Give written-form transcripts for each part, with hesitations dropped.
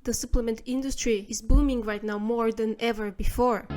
the supplement industry is booming right now more than ever before.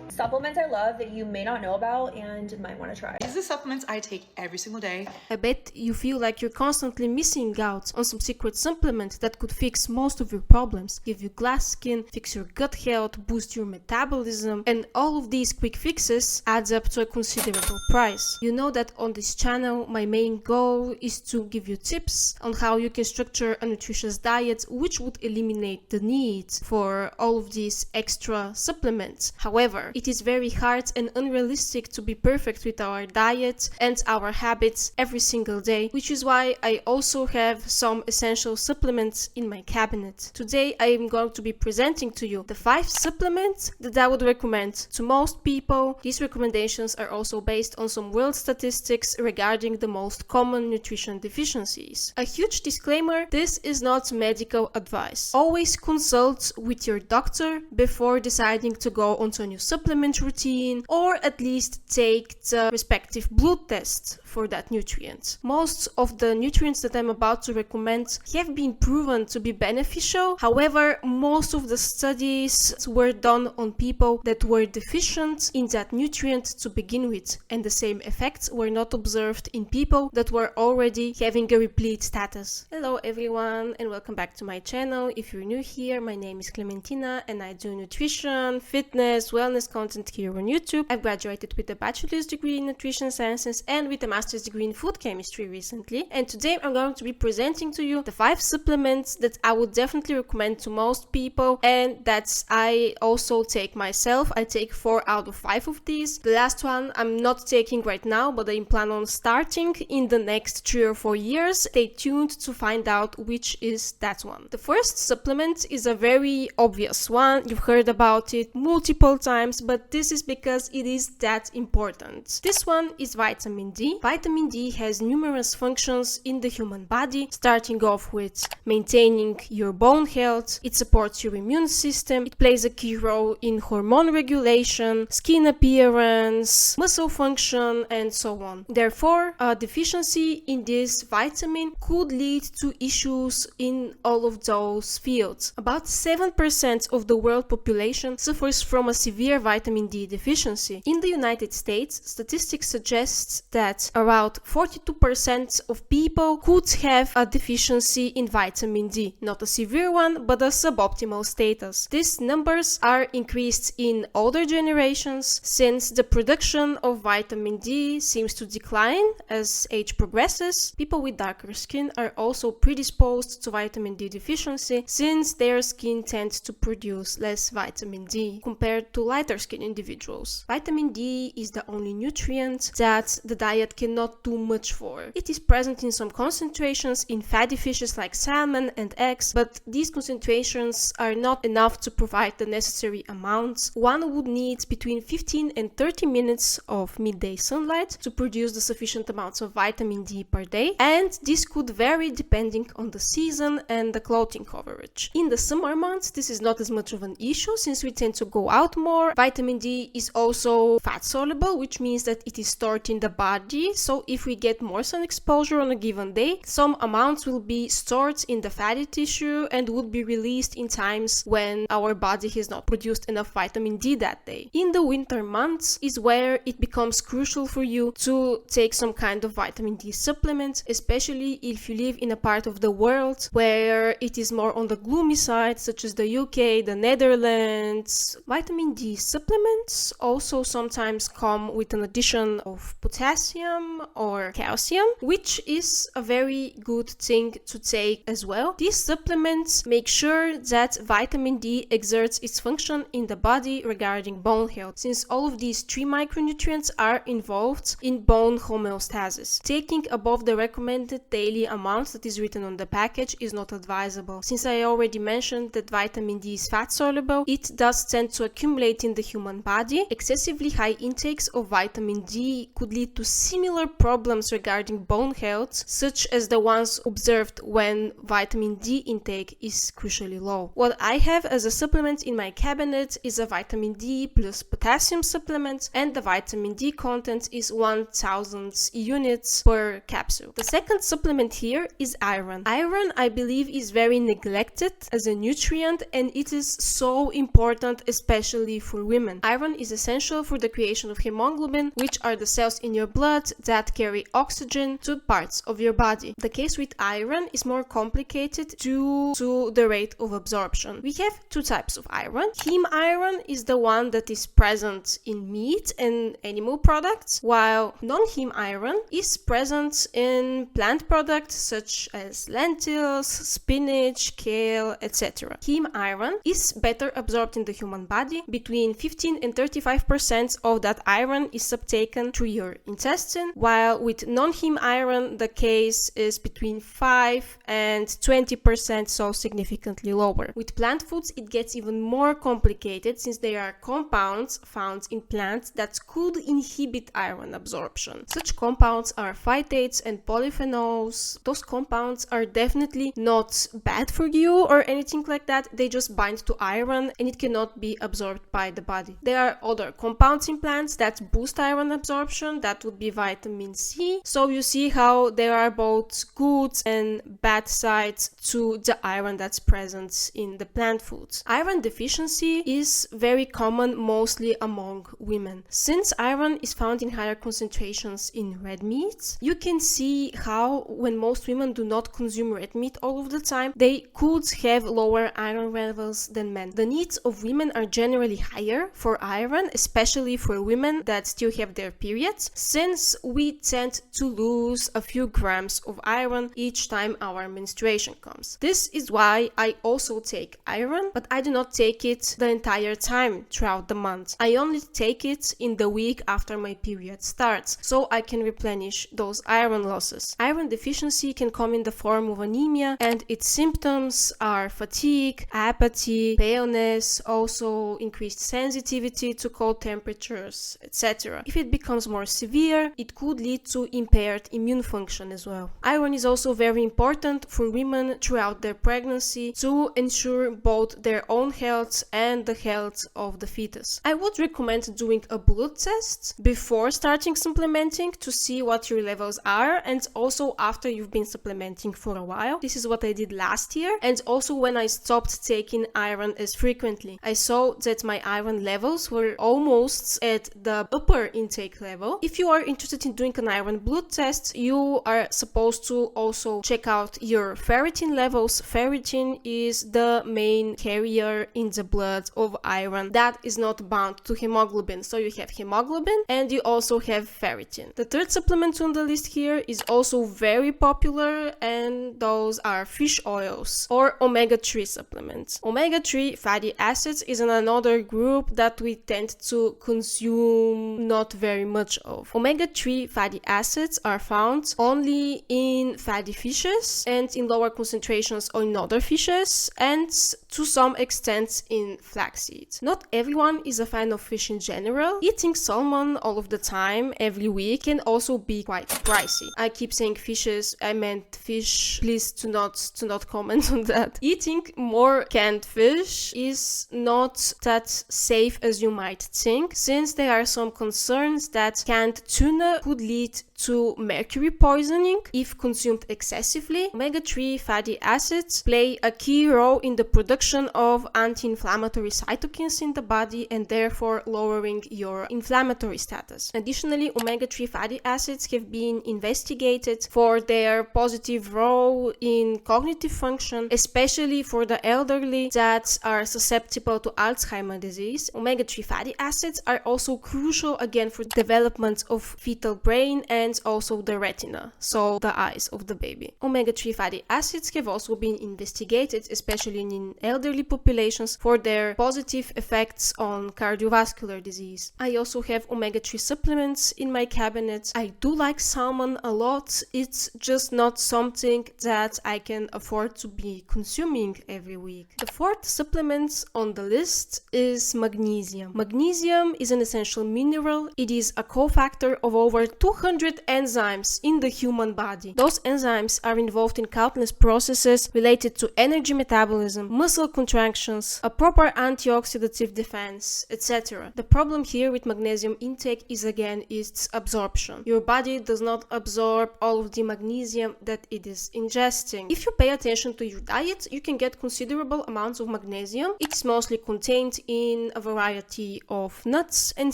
Supplements I love that you may not know about and might want to try. These are supplements I take every single day. I bet you feel like you're constantly missing out on some secret supplement that could fix most of your problems, give you glass skin, fix your gut health, boost your metabolism, and all of these quick fixes adds up to a considerable price. You know that on this channel, my main goal is to give you tips on how you can structure a nutritious diet which would eliminate the need for all of these extra supplements. However, it is very hard and unrealistic to be perfect with our diet and our habits every single day, which is why I also have some essential supplements in my cabinet. Today I am going to be presenting to you the 5 supplements that I would recommend to most people. These recommendations are also based on some world statistics regarding the most common nutrition deficiencies. A huge disclaimer, this is not medical advice. Always consult with your doctor before deciding to go onto a new supplement routine, or at least take the respective blood test for that nutrient. Most of the nutrients that I'm about to recommend have been proven to be beneficial. However, most of the studies were done on people that were deficient in that nutrient to begin with, and the same effects were not observed in people that were already having a replete status. Hello everyone and welcome back to my channel. If you're new here, my name is Clementina and I do nutrition, fitness, wellness content here on YouTube. I've graduated with a bachelor's degree in nutrition sciences and with a master's degree in food chemistry recently, and today I'm going to be presenting to you the 5 supplements that I would definitely recommend to most people and that I also take myself. I take 4 out of 5 of these. The last one I'm not taking right now, but I plan on starting in the next 3 or 4 years. Stay tuned to find out which is that one. The first supplement is a very obvious one. You've heard about it multiple times, but this is because it is that important. This one is vitamin D. Vitamin D has numerous functions in the human body, starting off with maintaining your bone health. It supports your immune system. It plays a key role in hormone regulation, skin appearance, muscle function, and so on. Therefore, a deficiency in this vitamin could lead to issues in all of those fields. About 7% of the world population suffers from a severe vitamin D deficiency. In the United States, statistics suggest that around 42% of people could have a deficiency in vitamin D. Not a severe one, but a suboptimal status. These numbers are increased in older generations since the production of vitamin D seems to decline as age progresses. People with darker skin are also predisposed to vitamin D deficiency since their skin tends to produce less vitamin D compared to lighter skin individuals. Vitamin D is the only nutrient that the diet cannot do much for. It is present in some concentrations in fatty fishes like salmon and eggs, but these concentrations are not enough to provide the necessary amounts. One would need between 15 and 30 minutes of midday sunlight to produce the sufficient amounts of vitamin D per day, and this could vary depending on the season and the clothing coverage. In the summer months, this is not as much of an issue since we tend to go out more. Vitamin D is also fat soluble, which means that it is stored in the body, so if we get more sun exposure on a given day, some amounts will be stored in the fatty tissue and would be released in times when our body has not produced enough vitamin D that day. In the winter months is where it becomes crucial for you to take some kind of vitamin D supplement, especially if you live in a part of the world where it is more on the gloomy side, such as the UK, the Netherlands. Vitamin D supplements also sometimes come with an addition of potassium or calcium, which is a very good thing to take as well. These supplements make sure that vitamin D exerts its function in the body regarding bone health, since all of these 3 micronutrients are involved in bone homeostasis. Taking above the recommended daily amount that is written on the package is not advisable. Since I already mentioned that vitamin D is fat soluble, it does tend to accumulate in the human body. Excessively high intakes of vitamin D could lead to similar similar problems regarding bone health, such as the ones observed when vitamin D intake is crucially low. What I have as a supplement in my cabinet is a vitamin D plus potassium supplement, and the vitamin D content is 1000 units per capsule. The second supplement here is iron. Iron, I believe, is very neglected as a nutrient, and it is so important, especially for women. Iron is essential for the creation of hemoglobin, which are the cells in your blood that carry oxygen to parts of your body. The case with iron is more complicated due to the rate of absorption. We have two types of iron. Heme iron is the one that is present in meat and animal products, while non-heme iron is present in plant products such as lentils, spinach, kale, etc. Heme iron is better absorbed in the human body. Between 15 and 35% of that iron is subtaken through your intestine, while with non-heme iron the case is between 5 and 20%, so significantly lower. With plant foods it gets even more complicated, since there are compounds found in plants that could inhibit iron absorption. Such compounds are phytates and polyphenols. Those compounds are definitely not bad for you or anything like that, they just bind to iron and it cannot be absorbed by the body. There are other compounds in plants that boost iron absorption, that would be vitamin C. So you see how there are both good and bad sides to the iron that's present in the plant foods. Iron deficiency is very common mostly among women. Since iron is found in higher concentrations in red meats, you can see how when most women do not consume red meat all of the time, they could have lower iron levels than men. The needs of women are generally higher for iron, especially for women that still have their periods, since we tend to lose a few grams of iron each time our menstruation comes. This is why I also take iron, but I do not take it the entire time throughout the month. I only take it in the week after my period starts, so I can replenish those iron losses. Iron deficiency can come in the form of anemia, and its symptoms are fatigue, apathy, paleness, also increased sensitivity to cold temperatures, etc. If it becomes more severe, it could lead to impaired immune function as well. Iron is also very important for women throughout their pregnancy to ensure both their own health and the health of the fetus. I would recommend doing a blood test before starting supplementing to see what your levels are, and also after you've been supplementing for a while. This is what I did last year, and also when I stopped taking iron as frequently. I saw that my iron levels were almost at the upper intake level. If you are interested in doing an iron blood test, you are supposed to also check out your ferritin levels. Ferritin is the main carrier in the blood of iron that is not bound to hemoglobin. So you have hemoglobin and you also have ferritin. The third supplement on the list here is also very popular, and those are fish oils or omega-3 supplements. Omega-3 fatty acids is another group that we tend to consume not very much of. Omega-3 fatty acids are found only in fatty fishes and in lower concentrations in other fishes, and to some extent in flaxseed. Not everyone is a fan of fish in general. Eating salmon all of the time, every week, can also be quite pricey. I keep saying fishes, I meant fish. Please do not comment on that. Eating more canned fish is not that safe as you might think, since there are some concerns that canned tuna could lead to mercury poisoning if consumed excessively. Omega-3 fatty acids play a key role in the production of anti-inflammatory cytokines in the body, and therefore lowering your inflammatory status. Additionally, omega-3 fatty acids have been investigated for their positive role in cognitive function, especially for the elderly that are susceptible to Alzheimer's disease. Omega-3 fatty acids are also crucial again for development of fetal brain and also the retina, so the eyes of the baby. Omega-3 fatty acids have also been investigated, especially in elderly populations, for their positive effects on cardiovascular disease. I also have omega-3 supplements in my cabinet. I do like salmon a lot. It's just not something that I can afford to be consuming every week. The fourth supplement on the list is magnesium. Magnesium is an essential mineral. It is a cofactor of over over 200 enzymes in the human body. Those enzymes are involved in countless processes related to energy metabolism, muscle contractions, a proper antioxidative defense, etc. The problem here with magnesium intake is again its absorption. Your body does not absorb all of the magnesium that it is ingesting. If you pay attention to your diet, you can get considerable amounts of magnesium. It's mostly contained in a variety of nuts and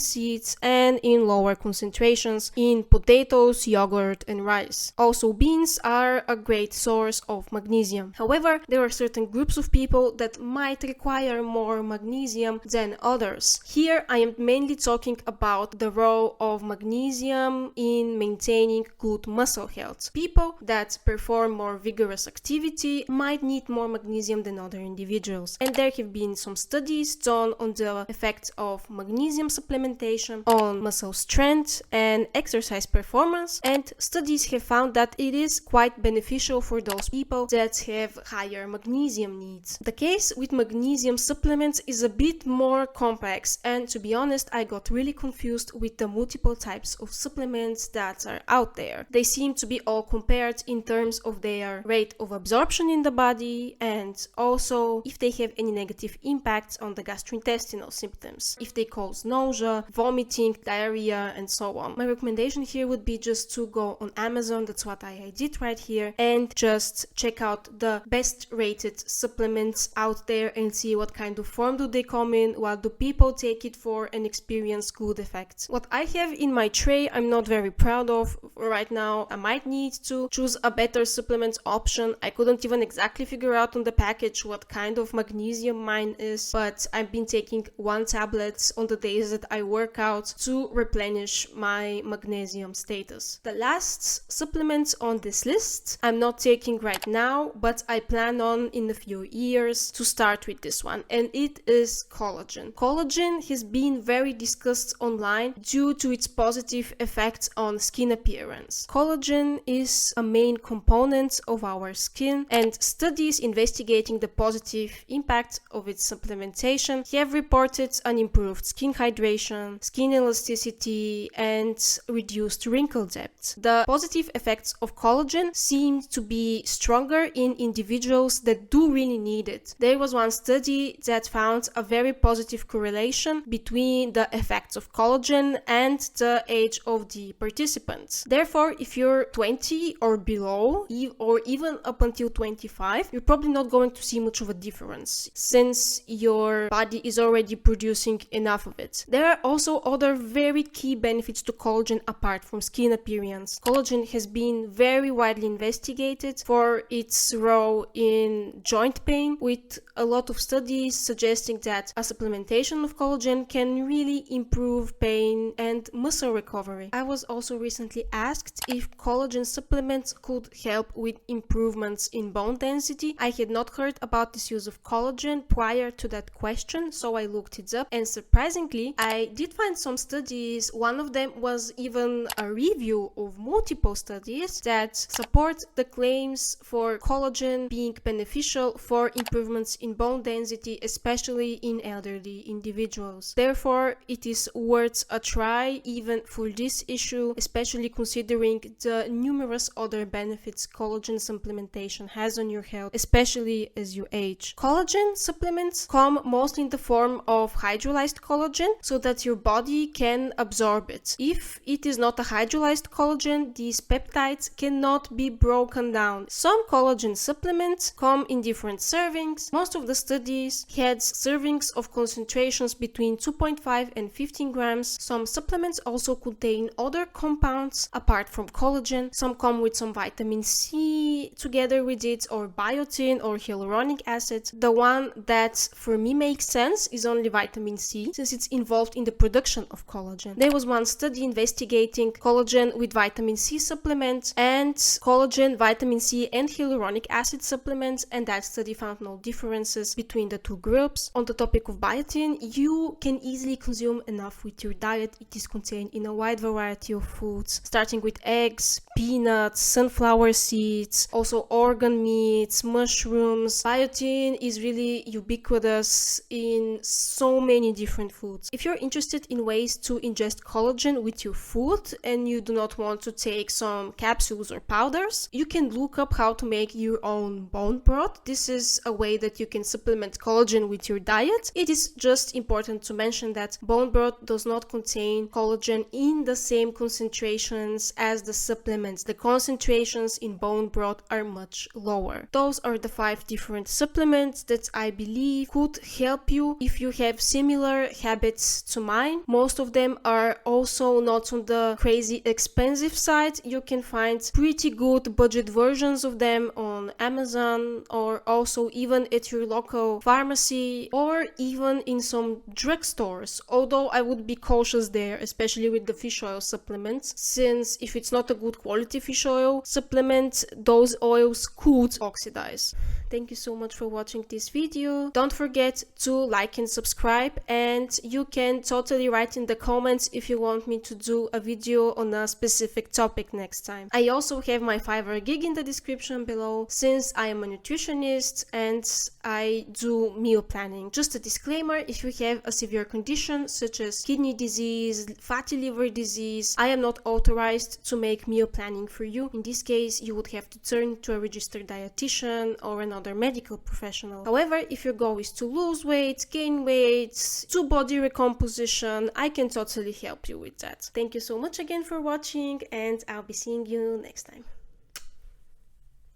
seeds and in lower concentrations in potatoes, yogurt, and rice. Also, beans are a great source of magnesium. However, there are certain groups of people that might require more magnesium than others. Here, I am mainly talking about the role of magnesium in maintaining good muscle health. People that perform more vigorous activity might need more magnesium than other individuals. And there have been some studies done on the effects of magnesium supplementation on muscle strength and exercise performance, and studies have found that it is quite beneficial for those people that have higher magnesium needs. The case with magnesium supplements is a bit more complex, and to be honest, I got really confused with the multiple types of supplements that are out there. They seem to be all compared in terms of their rate of absorption in the body and also if they have any negative impacts on the gastrointestinal symptoms, if they cause nausea, vomiting, diarrhea, and so on. My recommendation here would be just to go on Amazon, that's what I did right here, and just check out the best rated supplements out there and see what kind of form do they come in, what do people take it for and experience good effects. What I have in my tray I'm not very proud of right now. I might need to choose a better supplement option. I couldn't even exactly figure out on the package what kind of magnesium mine is, but I've been taking 1 tablet on the days that I work out to replenish my magnesium status. The last supplement on this list I'm not taking right now, but I plan on in a few years to start with this one, and it is collagen. Collagen has been very discussed online due to its positive effects on skin appearance. Collagen is a main component of our skin, and studies investigating the positive impact of its supplementation have reported an improved skin hydration, skin elasticity, and reduced wrinkle depth. The positive effects of collagen seem to be stronger in individuals that do really need it. There was one study that found a very positive correlation between the effects of collagen and the age of the participants. Therefore, if you're 20 or below, or even up until 25, you're probably not going to see much of a difference since your body is already producing enough of it. There are also other very key benefits to collagen apart from skin appearance. Collagen has been very widely investigated for its role in joint pain, with a lot of studies suggesting that a supplementation of collagen can really improve pain and muscle recovery. I was also recently asked if collagen supplements could help with improvements in bone density. I had not heard about this use of collagen prior to that question, so I looked it up, and surprisingly, I did find some studies. One of them was even a review of multiple studies that support the claims for collagen being beneficial for improvements in bone density, especially in elderly individuals. Therefore, it is worth a try even for this issue, especially considering the numerous other benefits collagen supplementation has on your health, especially as you age. Collagen supplements come mostly in the form of hydrolyzed collagen so that your body can absorb it. If it is not a hydrolyzed collagen, these peptides cannot be broken down. Some collagen supplements come in different servings. Most of the studies had servings of concentrations between 2.5 and 15 grams. Some supplements also contain other compounds apart from collagen. Some come with some vitamin C together with it, or biotin or hyaluronic acid. The one that for me makes sense is only vitamin C, since it's involved in the production of collagen. There was one study investigating collagen with vitamin C supplements and collagen, vitamin C, and hyaluronic acid supplements, and that study found no differences between the two groups. On the topic of biotin, you can easily consume enough with your diet. It is contained in a wide variety of foods, starting with eggs, peanuts, sunflower seeds, also organ meats, mushrooms. Biotin is really ubiquitous in so many different foods. If you're interested in ways to ingest collagen with your food, food and you do not want to take some capsules or powders, you can look up how to make your own bone broth. This is a way that you can supplement collagen with your diet. It is just important to mention that bone broth does not contain collagen in the same concentrations as the supplements. The concentrations in bone broth are much lower. Those are the 5 different supplements that I believe could help you if you have similar habits to mine. Most of them are also not on the crazy expensive side. You can find pretty good budget versions of them on Amazon, or also even at your local pharmacy, or even in some drugstores, although I would be cautious there, especially with the fish oil supplements, since if it's not a good quality fish oil supplement, those oils could oxidize. Thank you so much for watching this video. Don't forget to like and subscribe, and you can totally write in the comments if you want me to do a video on a specific topic next time. I also have my Fiverr gig in the description below, since I am a nutritionist and I do meal planning. Just a disclaimer, if you have a severe condition such as kidney disease, fatty liver disease, I am not authorized to make meal planning for you. In this case, you would have to turn to a registered dietitian or another medical professional. However, if your goal is to lose weight, gain weight, do body recomposition, I can totally help you with that. Thank you so much again for watching, and I'll be seeing you next time.